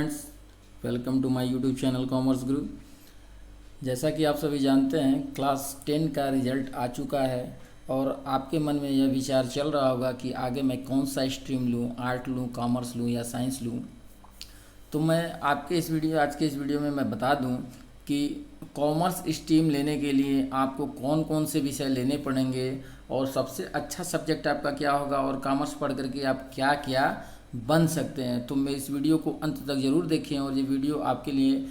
Friends, welcome to my YouTube channel commerce guru. जैसा कि आप सभी जानते हैं, क्लास 10 का रिजल्ट आ चुका है और आपके मन में यह विचार चल रहा होगा कि आगे मैं कौन सा स्ट्रीम लूँ, आर्ट लूँ, कॉमर्स लूँ या साइंस लूँ। तो मैं आपके आज के इस वीडियो में मैं बता दूं कि कॉमर्स स्ट्रीम लेने के लिए आपको कौन कौन से विषय लेने पड़ेंगे और सबसे अच्छा सब्जेक्ट आपका क्या होगा और कॉमर्स पढ़ करके आप क्या क्या बन सकते हैं। तो मैं इस वीडियो को अंत तक ज़रूर देखें और ये वीडियो आपके लिए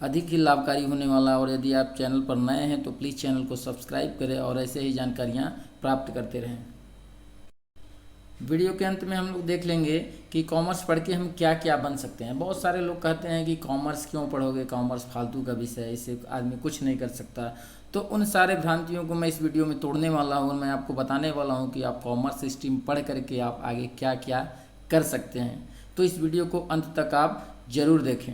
अधिक ही लाभकारी होने वाला है। और यदि आप चैनल पर नए हैं तो प्लीज़ चैनल को सब्सक्राइब करें और ऐसे ही जानकारियाँ प्राप्त करते रहें। वीडियो के अंत में हम लोग देख लेंगे कि कॉमर्स पढ़ के हम क्या क्या बन सकते हैं। बहुत सारे लोग कहते हैं कि कॉमर्स क्यों पढ़ोगे, कॉमर्स फालतू का विषय है, इससे आदमी कुछ नहीं कर सकता। तो उन सारे भ्रांतियों को मैं इस वीडियो में तोड़ने वाला हूँ। मैं आपको बताने वाला हूँ कि आप कॉमर्स स्ट्रीम पढ़ करके आप आगे क्या क्या कर सकते हैं। तो इस वीडियो को अंत तक आप ज़रूर देखें।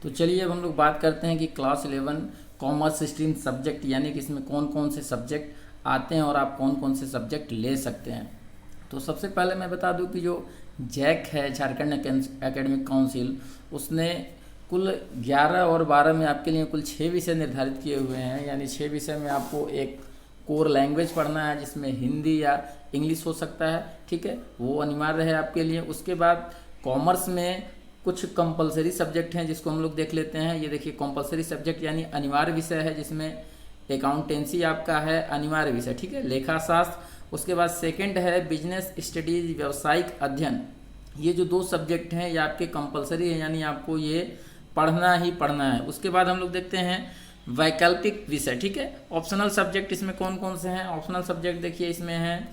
तो चलिए अब हम लोग बात करते हैं कि क्लास 11 कॉमर्स स्ट्रीम सब्जेक्ट यानी कि इसमें कौन कौन से सब्जेक्ट आते हैं और आप कौन कौन से सब्जेक्ट ले सकते हैं। तो सबसे पहले मैं बता दूं कि जो जैक है, झारखंड एकेडमिक काउंसिल, उसने कुल 11 और 12 में आपके लिए कुल 6 विषय निर्धारित किए हुए हैं। यानी 6 विषय में आपको एक कोर लैंग्वेज पढ़ना है जिसमें हिंदी या इंग्लिश हो सकता है, ठीक है, वो अनिवार्य है आपके लिए। उसके बाद कॉमर्स में कुछ कंपलसरी सब्जेक्ट हैं जिसको हम लोग देख लेते हैं। ये देखिए कंपलसरी सब्जेक्ट यानी अनिवार्य विषय है, जिसमें अकाउंटेंसी आपका है अनिवार्य विषय, ठीक है, लेखा शास्त्र। उसके बाद सेकंड है बिजनेस स्टडीज, व्यावसायिक अध्ययन। ये जो 2 सब्जेक्ट हैं ये आपके कंपलसरी है, यानी आपको ये पढ़ना ही पढ़ना है। उसके बाद हम लोग देखते हैं वैकल्पिक विषय, ठीक है, ऑप्शनल सब्जेक्ट। इसमें कौन कौन से हैं ऑप्शनल सब्जेक्ट, देखिए इसमें हैं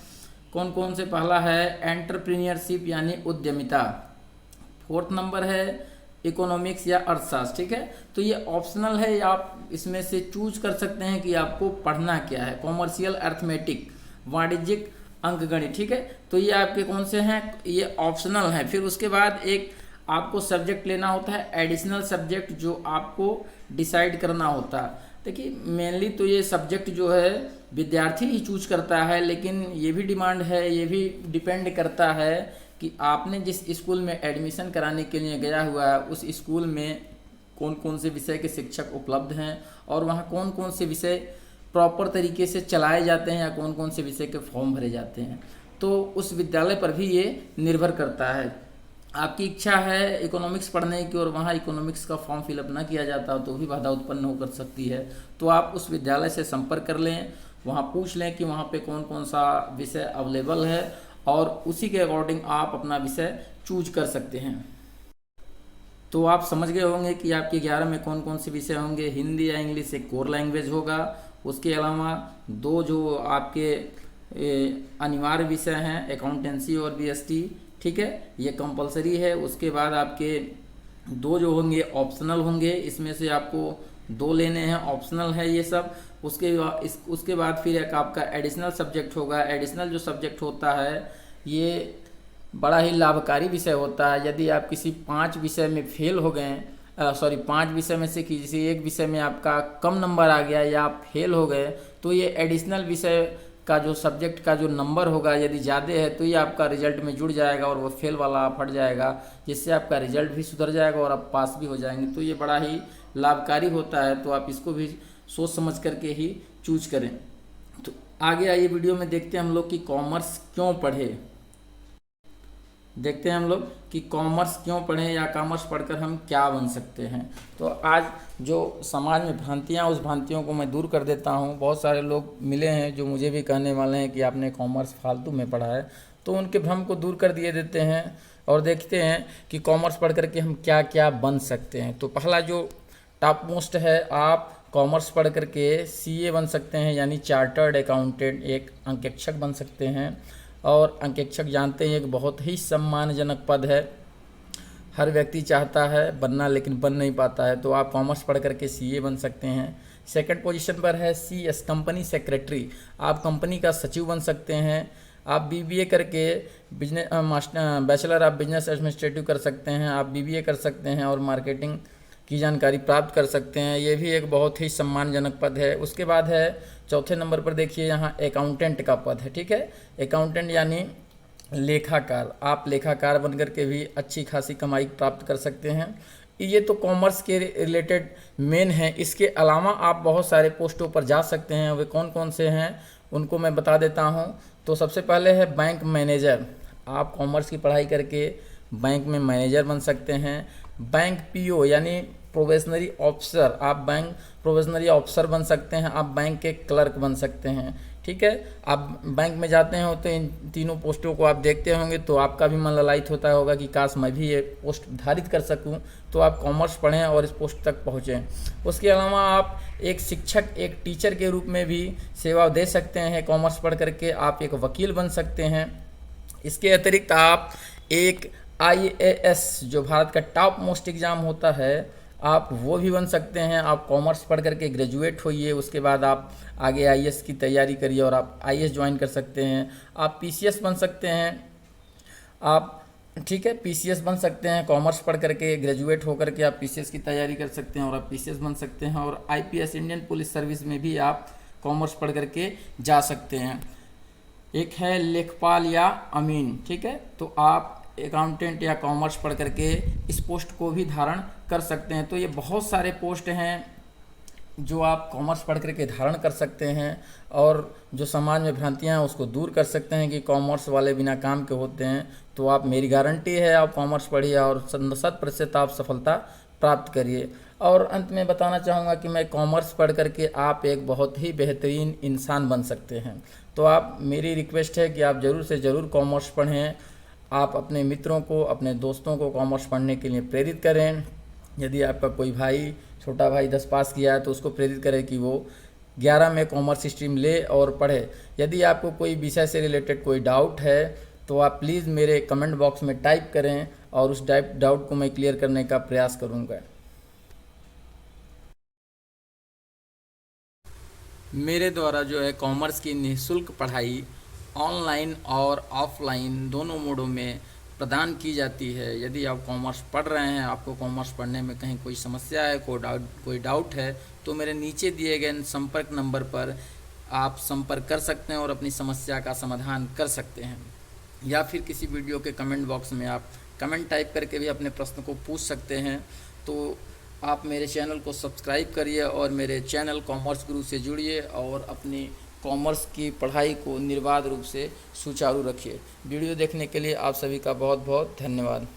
कौन कौन से। पहला है एंटरप्रीनियरशिप यानी उद्यमिता। 4th नंबर है इकोनॉमिक्स या अर्थशास्त्र, ठीक है। तो ये ऑप्शनल है, आप इसमें से चूज कर सकते हैं कि आपको पढ़ना क्या है। कॉमर्शियल अर्थमेटिक, वाणिज्यिक अंकगणित, ठीक है। तो ये आपके कौन से हैं, ये ऑप्शनल है। फिर उसके बाद एक आपको सब्जेक्ट लेना होता है एडिशनल सब्जेक्ट, जो आपको डिसाइड करना होता है। देखिए मेनली तो ये सब्जेक्ट जो है विद्यार्थी ही चूज करता है, लेकिन ये भी डिमांड है, ये भी डिपेंड करता है कि आपने जिस स्कूल में एडमिशन कराने के लिए गया हुआ है उस स्कूल में कौन कौन से विषय के शिक्षक उपलब्ध हैं और वहाँ कौन कौन से विषय प्रॉपर तरीके से चलाए जाते हैं या कौन कौन से विषय के फॉर्म भरे जाते हैं। तो उस विद्यालय पर भी ये निर्भर करता है। आपकी इच्छा है इकोनॉमिक्स पढ़ने की और वहाँ इकोनॉमिक्स का फॉर्म फिलअप ना किया जाता तो भी बाधा उत्पन्न होकर सकती है। तो आप उस विद्यालय से संपर्क कर लें, वहाँ पूछ लें कि वहाँ पे कौन कौन सा विषय अवेलेबल है और उसी के अकॉर्डिंग आप अपना विषय चूज कर सकते हैं। तो आप समझ गए होंगे कि आपके 11 में कौन कौन से विषय होंगे। हिंदी या इंग्लिश एक कोर लैंग्वेज होगा। उसके अलावा 2 जो आपके अनिवार्य विषय हैं अकाउंटेंसी और बीएसटी, ठीक है, ये कंपलसरी है। उसके बाद आपके 2 जो होंगे ऑप्शनल होंगे, इसमें से आपको 2 लेने हैं, ऑप्शनल है ये सब। उसके बाद फिर एक आपका एडिशनल सब्जेक्ट होगा। एडिशनल जो सब्जेक्ट होता है ये बड़ा ही लाभकारी विषय होता है। यदि आप किसी 5 विषय में फेल हो गए, 5 विषय में से किसी एक विषय में आपका कम नंबर आ गया या आप फेल हो गए, तो ये एडिशनल विषय का जो सब्जेक्ट का जो नंबर होगा यदि ज़्यादा है तो ये आपका रिजल्ट में जुड़ जाएगा और वो फेल वाला हट जाएगा, जिससे आपका रिजल्ट भी सुधर जाएगा और आप पास भी हो जाएंगे। तो ये बड़ा ही लाभकारी होता है, तो आप इसको भी सोच समझ करके ही चूज करें। तो आगे आइए वीडियो में देखते हैं हम लोग कि कॉमर्स क्यों पढ़े। देखते हैं हम लोग कि कॉमर्स क्यों पढ़ें या कॉमर्स पढ़कर हम क्या बन सकते हैं। तो आज जो समाज में भ्रांतियाँ, उस भ्रांतियों को मैं दूर कर देता हूँ। बहुत सारे लोग मिले हैं जो मुझे भी कहने वाले हैं कि आपने कॉमर्स फालतू में पढ़ा है, तो उनके भ्रम को दूर कर दिए देते हैं और देखते हैं कि कॉमर्स पढ़ करके हम क्या क्या बन सकते हैं। तो पहला जो टॉप मोस्ट है, आप कॉमर्स पढ़ करके CA बन सकते हैं, यानी चार्टर्ड अकाउंटेंट, एक अंकेक्षक बन सकते हैं। और अंकेक्षक जानते हैं एक बहुत ही सम्मानजनक पद है, हर व्यक्ति चाहता है बनना लेकिन बन नहीं पाता है। तो आप कॉमर्स पढ़ करके CA बन सकते हैं। सेकंड पोजीशन पर है CS कंपनी सेक्रेटरी, आप कंपनी का सचिव बन सकते हैं। आप BBA करके बैचलर ऑफ बिजनेस एडमिनिस्ट्रेटिव कर सकते हैं, आप BBA कर सकते हैं और मार्केटिंग की जानकारी प्राप्त कर सकते हैं। ये भी एक बहुत ही सम्मानजनक पद है। उसके बाद है चौथे नंबर पर देखिए यहाँ अकाउंटेंट का पद है, ठीक है। अकाउंटेंट यानी लेखाकार, आप लेखाकार बनकर के भी अच्छी खासी कमाई प्राप्त कर सकते हैं। ये तो कॉमर्स के रिलेटेड मेन है। इसके अलावा आप बहुत सारे पोस्टों पर जा सकते हैं। वे कौन कौन से हैं उनको मैं बता देता हूं। तो सबसे पहले है बैंक मैनेजर। आप कॉमर्स की पढ़ाई करके बैंक में मैनेजर बन सकते हैं। बैंक पीओ यानी प्रोबेशनरी ऑफिसर, आप बैंक प्रोबेशनरी ऑफिसर बन सकते हैं। आप बैंक के क्लर्क बन सकते हैं। ठीक है, आप बैंक में जाते हैं तो इन तीनों पोस्टों को आप देखते होंगे तो आपका भी मन ललायित होता होगा कि काश मैं भी ये पोस्ट धारित कर सकूं। तो आप कॉमर्स पढ़ें और इस पोस्ट तक पहुँचें। उसके अलावा आप एक शिक्षक, एक टीचर के रूप में भी सेवा दे सकते हैं। कॉमर्स पढ़ करके आप एक वकील बन सकते हैं। इसके अतिरिक्त आप एक IAS, जो भारत का टॉप मोस्ट एग्ज़ाम होता है, आप वो भी बन सकते हैं। आप कॉमर्स पढ़ करके ग्रेजुएट होइए, उसके बाद आप आगे IAS की तैयारी करिए और आप IAS ज्वाइन कर सकते हैं। आप PCS बन सकते हैं। आप ठीक है, PCS बन सकते हैं। कॉमर्स पढ़ करके ग्रेजुएट होकर के आप PCS की तैयारी कर सकते हैं और आप PCS बन सकते हैं। और IPS, इंडियन पुलिस सर्विस में भी आप कॉमर्स पढ़ करके जा सकते हैं। एक है लेखपाल या अमीन। ठीक है, तो आप अकाउंटेंट या कॉमर्स पढ़ करके इस पोस्ट को भी धारण कर सकते हैं। तो ये बहुत सारे पोस्ट हैं जो आप कॉमर्स पढ़ करके धारण कर सकते हैं और जो समाज में भ्रांतियां हैं उसको दूर कर सकते हैं कि कॉमर्स वाले बिना काम के होते हैं। तो आप, मेरी गारंटी है, आप कॉमर्स पढ़िए और 100% आप सफलता प्राप्त करिए। और अंत में बताना चाहूँगा कि मैं कॉमर्स पढ़ करके आप एक बहुत ही बेहतरीन इंसान बन सकते हैं। तो आप, मेरी रिक्वेस्ट है कि आप ज़रूर से ज़रूर कॉमर्स पढ़ें। आप अपने मित्रों को, अपने दोस्तों को कॉमर्स पढ़ने के लिए प्रेरित करें। यदि आपका कोई भाई, छोटा भाई 10 पास किया है तो उसको प्रेरित करें कि वो 11 में कॉमर्स स्ट्रीम ले और पढ़े। यदि आपको कोई विषय से रिलेटेड कोई डाउट है तो आप प्लीज़ मेरे कमेंट बॉक्स में टाइप करें और उस डाउट को मैं क्लियर करने का प्रयास करूँगा। मेरे द्वारा जो है कॉमर्स की निःशुल्क पढ़ाई ऑनलाइन और ऑफलाइन दोनों मोडों में प्रदान की जाती है। यदि आप कॉमर्स पढ़ रहे हैं, आपको कॉमर्स पढ़ने में कहीं कोई समस्या है, कोई डाउट है, तो मेरे नीचे दिए गए संपर्क नंबर पर आप संपर्क कर सकते हैं और अपनी समस्या का समाधान कर सकते हैं। या फिर किसी वीडियो के कमेंट बॉक्स में आप कमेंट टाइप करके भी अपने प्रश्न को पूछ सकते हैं। तो आप मेरे चैनल को सब्सक्राइब करिए और मेरे चैनल कॉमर्स गुरु से जुड़िए और अपनी कॉमर्स की पढ़ाई को निर्बाध रूप से सुचारू रखिए। वीडियो देखने के लिए आप सभी का बहुत बहुत धन्यवाद।